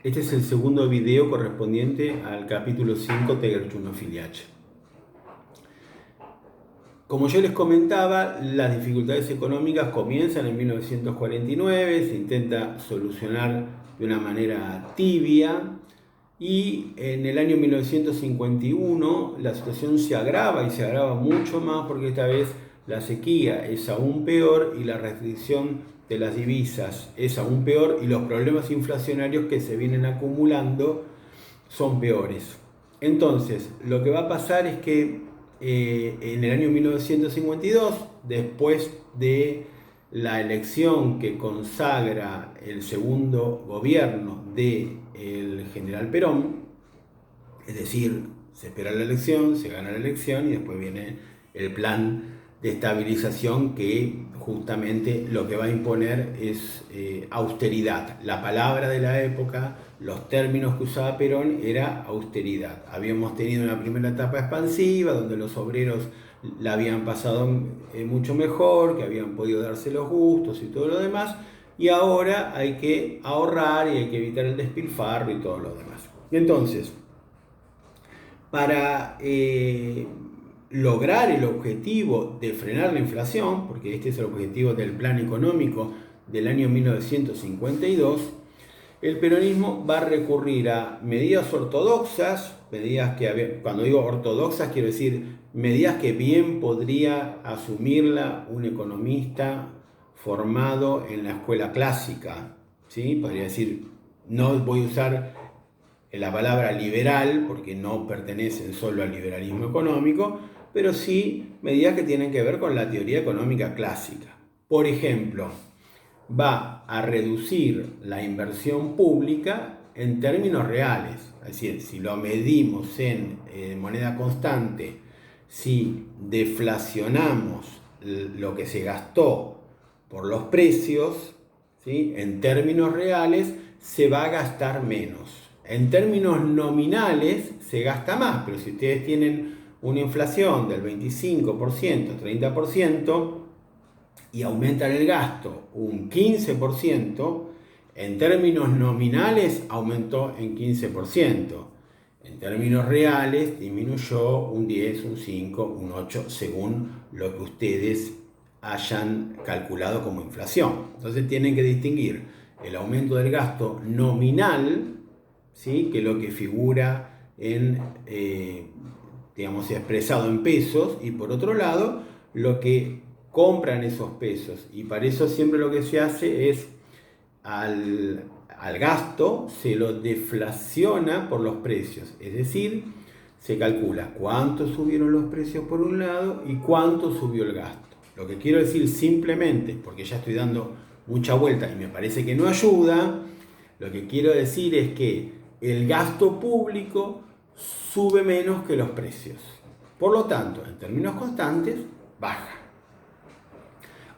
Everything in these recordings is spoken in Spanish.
Este es el segundo video correspondiente al capítulo 5 Tegerchunofiliache. Como yo les comentaba, las dificultades económicas comienzan en 1949, se intenta solucionar de una manera tibia y en el año 1951 la situación se agrava y se agrava mucho más porque esta vez la sequía es aún peor y la restricción de las divisas es aún peor y los problemas inflacionarios que se vienen acumulando son peores. Entonces, lo que va a pasar es que en el año 1952, después de la elección que consagra el segundo gobierno del general Perón, es decir, se espera la elección, se gana la elección y después viene el plan de estabilización que justamente lo que va a imponer es austeridad. La palabra de la época, los términos que usaba Perón era austeridad. Habíamos tenido una primera etapa expansiva donde los obreros la habían pasado mucho mejor, que habían podido darse los gustos y todo lo demás, y ahora hay que ahorrar y hay que evitar el despilfarro y todo lo demás. Entonces, para lograr el objetivo de frenar la inflación, porque este es el objetivo del plan económico del año 1952, el peronismo va a recurrir a medidas ortodoxas, medidas que, cuando digo ortodoxas quiero decir medidas que bien podría asumirla un economista formado en la escuela clásica, ¿sí? Podría decir, no voy a usar la palabra liberal, porque no pertenecen solo al liberalismo económico, pero sí medidas que tienen que ver con la teoría económica clásica. Por ejemplo, va a reducir la inversión pública en términos reales, es decir, si lo medimos en moneda constante, si deflacionamos lo que se gastó por los precios, ¿sí? En términos reales se va a gastar menos. En términos nominales se gasta más, pero si ustedes tienen una inflación del 25%, 30% y aumentan el gasto un 15%, en términos nominales aumentó en 15%. En términos reales disminuyó un 10, un 5, un 8, según lo que ustedes hayan calculado como inflación. Entonces tienen que distinguir el aumento del gasto nominal, ¿sí? Que es lo que figura en, digamos, expresado en pesos, y por otro lado, lo que compran esos pesos. Y para eso siempre lo que se hace es al gasto se lo deflaciona por los precios, es decir, se calcula cuánto subieron los precios por un lado y cuánto subió el gasto. Lo que quiero decir simplemente, porque ya estoy dando mucha vuelta y me parece que no ayuda, lo que quiero decir es que el gasto público sube menos que los precios. Por lo tanto, en términos constantes, baja.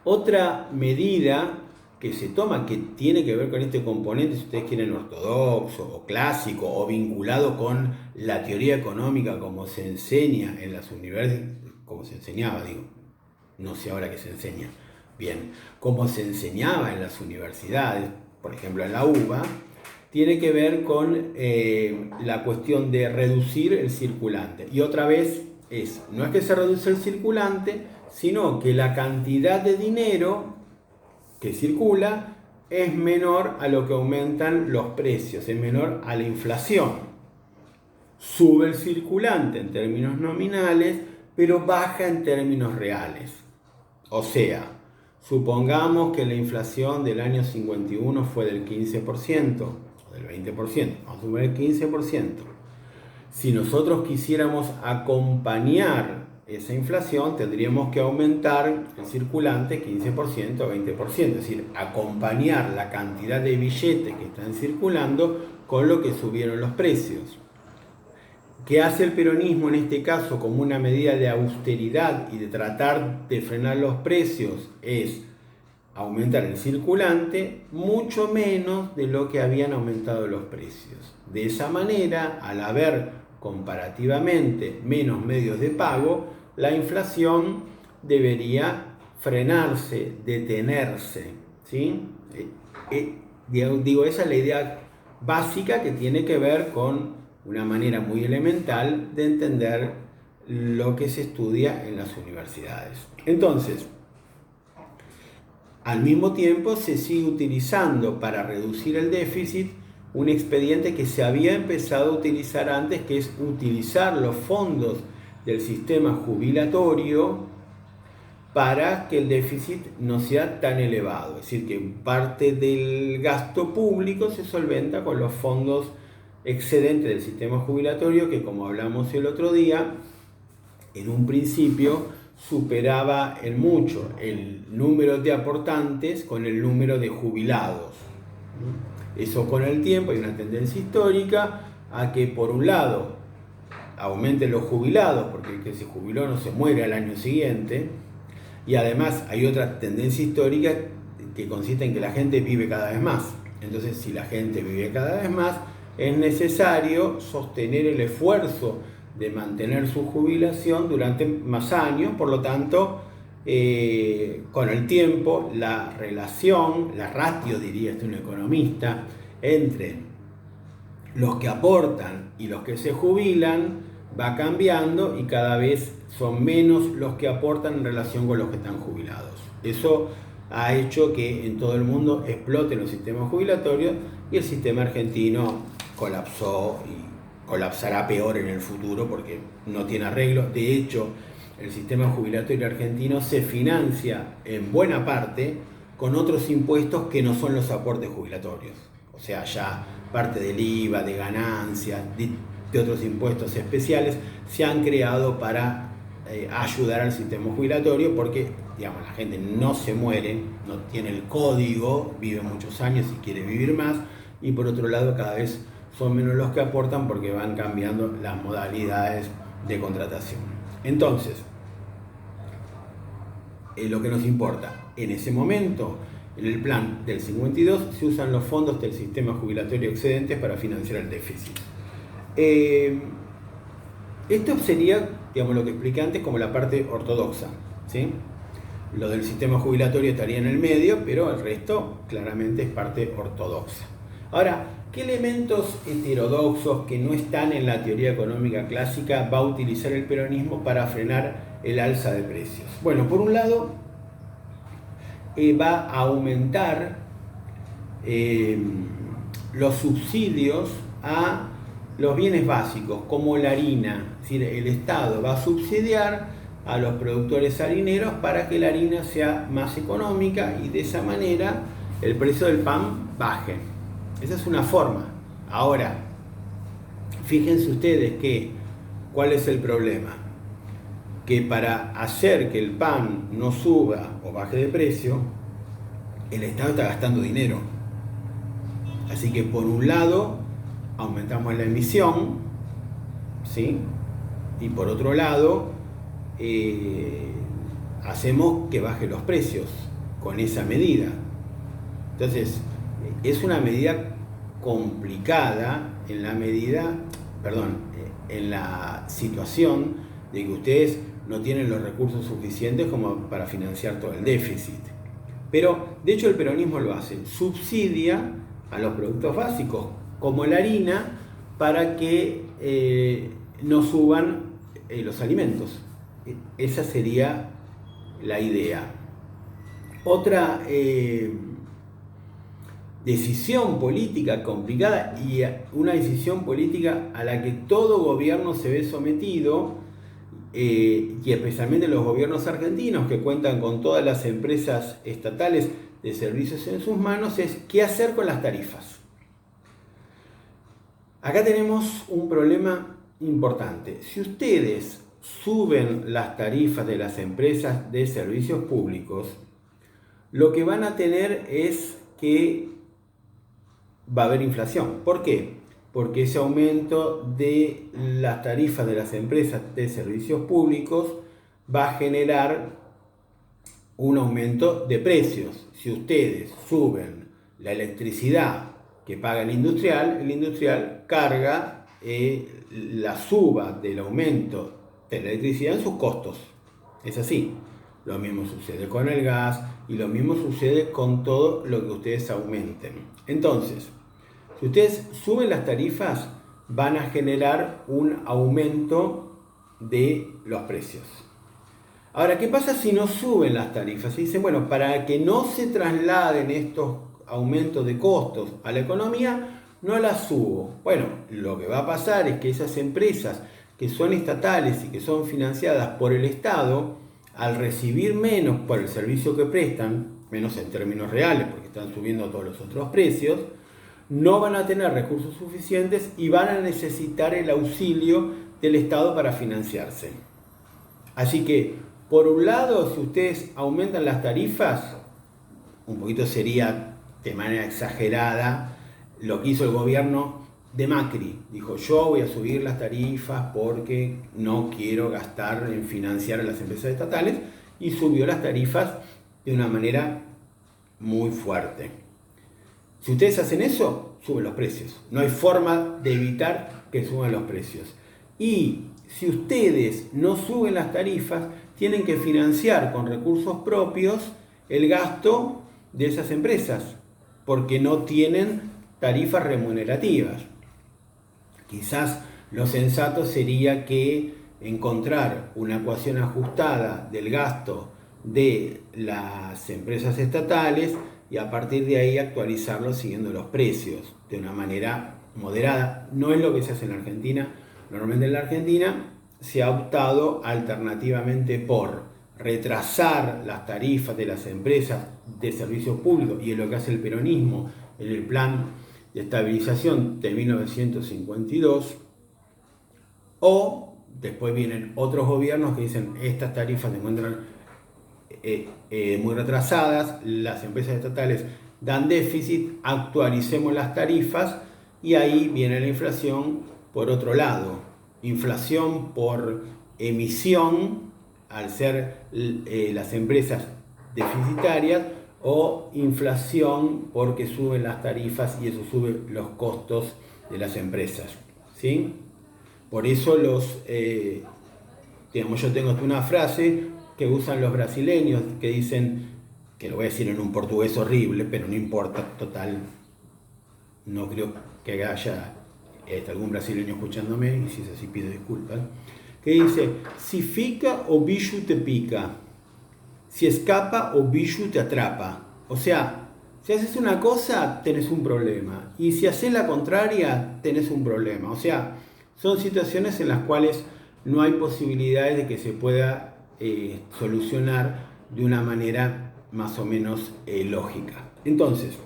Otra medida que se toma que tiene que ver con este componente, si ustedes quieren ortodoxo o clásico o vinculado con la teoría económica como se enseña en las universidades, como se enseñaba, digo, no sé ahora qué se enseña, bien, como se enseñaba en las universidades, por ejemplo en la UBA, tiene que ver con la cuestión de reducir el circulante. Y otra vez no es que se reduce el circulante, sino que la cantidad de dinero que circula es menor a lo que aumentan los precios, es menor a la inflación. Sube el circulante en términos nominales, pero baja en términos reales. O sea, supongamos que la inflación del año 51 fue del 15%, o del 20%, vamos a suponer el 15%. Si nosotros quisiéramos acompañar esa inflación, tendríamos que aumentar el circulante 15% o 20%, es decir, acompañar la cantidad de billetes que están circulando con lo que subieron los precios. ¿Qué hace el peronismo en este caso como una medida de austeridad y de tratar de frenar los precios? Es aumentar el circulante mucho menos de lo que habían aumentado los precios. De esa manera, al haber comparativamente menos medios de pago, la inflación debería frenarse, detenerse, ¿sí? Digo, esa es la idea básica que tiene que ver con una manera muy elemental de entender lo que se estudia en las universidades. Entonces, al mismo tiempo se sigue utilizando para reducir el déficit un expediente que se había empezado a utilizar antes, que es utilizar los fondos del sistema jubilatorio para que el déficit no sea tan elevado. Es decir, que parte del gasto público se solventa con los fondos excedentes del sistema jubilatorio, que, como hablamos el otro día, en un principio superaba en mucho el número de aportantes con el número de jubilados. Eso, con el tiempo, hay una tendencia histórica a que, por un lado, aumenten los jubilados, porque el que se jubiló no se muere al año siguiente, y además hay otra tendencia histórica que consiste en que la gente vive cada vez más. Entonces, si la gente vive cada vez más, es necesario sostener el esfuerzo de mantener su jubilación durante más años. Por lo tanto, con el tiempo, la relación, la ratio, diría un economista, entre los que aportan y los que se jubilan va cambiando, y cada vez son menos los que aportan en relación con los que están jubilados. Eso ha hecho que en todo el mundo exploten los sistemas jubilatorios, y el sistema argentino colapsó y colapsará peor en el futuro porque no tiene arreglo. De hecho, el sistema jubilatorio argentino se financia en buena parte con otros impuestos que no son los aportes jubilatorios. O sea, ya parte del IVA, de ganancias, de otros impuestos especiales se han creado para ayudar al sistema jubilatorio, porque, digamos, la gente no se muere, no tiene el código, vive muchos años y quiere vivir más, y por otro lado cada vez son menos los que aportan porque van cambiando las modalidades de contratación. Entonces, lo que nos importa, en ese momento, en el plan del 52, se usan los fondos del sistema jubilatorio excedentes para financiar el déficit. Esto sería, digamos, lo que expliqué antes como la parte ortodoxa, ¿sí? Lo del sistema jubilatorio estaría en el medio, pero el resto claramente es parte ortodoxa. Ahora, ¿qué elementos heterodoxos que no están en la teoría económica clásica va a utilizar el peronismo para frenar el alza de precios? Bueno, por un lado, va a aumentar los subsidios a los bienes básicos, como la harina. Es decir, el Estado va a subsidiar a los productores harineros para que la harina sea más económica y de esa manera el precio del pan baje. Esa es una forma. Ahora, fíjense ustedes que, ¿cuál es el problema? Que para hacer que el pan no suba o baje de precio, el Estado está gastando dinero. Así que, por un lado, aumentamos la emisión, ¿sí? Y por otro lado, hacemos que bajen los precios con esa medida. Entonces, es una medida complicada en la situación de que ustedes no tienen los recursos suficientes como para financiar todo el déficit. Pero, de hecho, el peronismo lo hace, subsidia a los productos básicos, como la harina, para que no suban los alimentos. Esa sería la idea. Otra decisión política complicada, y una decisión política a la que todo gobierno se ve sometido, y especialmente los gobiernos argentinos, que cuentan con todas las empresas estatales de servicios en sus manos, es qué hacer con las tarifas. Acá tenemos un problema importante. Si ustedes suben las tarifas de las empresas de servicios públicos, lo que van a tener es que va a haber inflación. ¿Por qué? Porque ese aumento de las tarifas de las empresas de servicios públicos va a generar un aumento de precios. Si ustedes suben la electricidad que paga el industrial carga la suba del aumento de la electricidad en sus costos. Es así. Lo mismo sucede con el gas y lo mismo sucede con todo lo que ustedes aumenten. Entonces, Si ustedes suben las tarifas, van a generar un aumento de los precios. Ahora, ¿qué pasa si no suben las tarifas? Se dicen, bueno, para que no se trasladen estos aumentos de costos a la economía, no las subo. Bueno, lo que va a pasar es que esas empresas que son estatales y que son financiadas por el Estado, al recibir menos por el servicio que prestan, menos en términos reales porque están subiendo todos los otros precios, no van a tener recursos suficientes y van a necesitar el auxilio del Estado para financiarse. Así que, por un lado, si ustedes aumentan las tarifas, un poquito sería de manera exagerada lo que hizo el gobierno de Macri. Dijo, yo voy a subir las tarifas porque no quiero gastar en financiar a las empresas estatales, y subió las tarifas de una manera muy fuerte. Si ustedes hacen eso, suben los precios. No hay forma de evitar que suban los precios. Y si ustedes no suben las tarifas, tienen que financiar con recursos propios el gasto de esas empresas, porque no tienen tarifas remunerativas. Quizás lo sensato sería que encontrar una ecuación ajustada del gasto de las empresas estatales y a partir de ahí actualizarlo siguiendo los precios de una manera moderada. No es lo que se hace en la Argentina. Normalmente en la Argentina se ha optado alternativamente por retrasar las tarifas de las empresas de servicios públicos, y es lo que hace el peronismo en el plan de estabilización de 1952, o después vienen otros gobiernos que dicen estas tarifas se encuentran muy retrasadas, las empresas estatales dan déficit, actualicemos las tarifas, y ahí viene la inflación por otro lado. Inflación por emisión, al ser las empresas deficitarias, o inflación porque suben las tarifas y eso sube los costos de las empresas, ¿sí? Por eso yo tengo una frase que usan los brasileños que dicen, que lo voy a decir en un portugués horrible, pero no importa, total, no creo que haya algún brasileño escuchándome, y si es así pido disculpas, que dice, si fica o bicho te pica, si escapa o bicho te atrapa. O sea, si haces una cosa, tenés un problema, y si haces la contraria, tenés un problema. O sea, son situaciones en las cuales no hay posibilidades de que se pueda solucionar de una manera más o menos lógica. Entonces,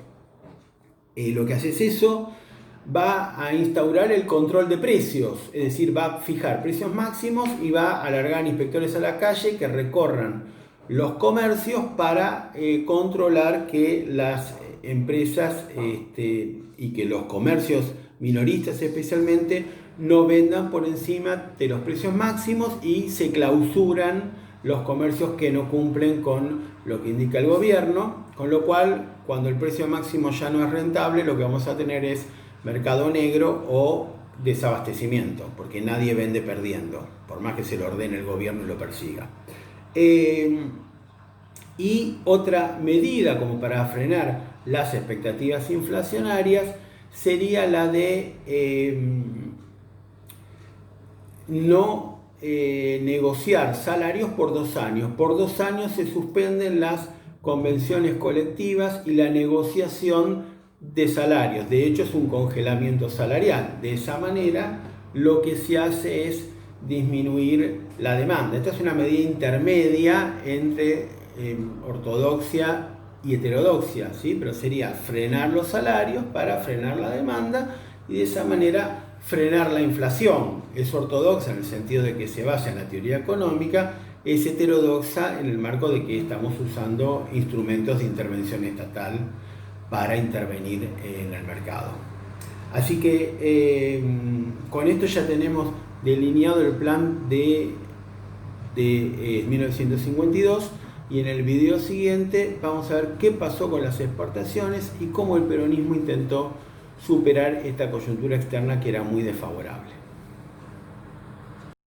lo que hace es eso, va a instaurar el control de precios, es decir, va a fijar precios máximos y va a alargar inspectores a la calle que recorran los comercios para controlar que las empresas y que los comercios minoristas especialmente no vendan por encima de los precios máximos, y se clausuran los comercios que no cumplen con lo que indica el gobierno, con lo cual cuando el precio máximo ya no es rentable, lo que vamos a tener es mercado negro o desabastecimiento, porque nadie vende perdiendo, por más que se lo ordene el gobierno y lo persiga. Y otra medida como para frenar las expectativas inflacionarias sería la de no negociar salarios por 2 años. Por 2 años se suspenden las convenciones colectivas y la negociación de salarios. De hecho, es un congelamiento salarial. De esa manera, lo que se hace es disminuir la demanda. Esta es una medida intermedia entre ortodoxia y heterodoxia, ¿sí? Pero sería frenar los salarios para frenar la demanda y de esa manera frenar la inflación. Es ortodoxa en el sentido de que se basa en la teoría económica, es heterodoxa en el marco de que estamos usando instrumentos de intervención estatal para intervenir en el mercado. Así que con esto ya tenemos delineado el plan de 1952, y en el video siguiente vamos a ver qué pasó con las exportaciones y cómo el peronismo intentó superar esta coyuntura externa que era muy desfavorable.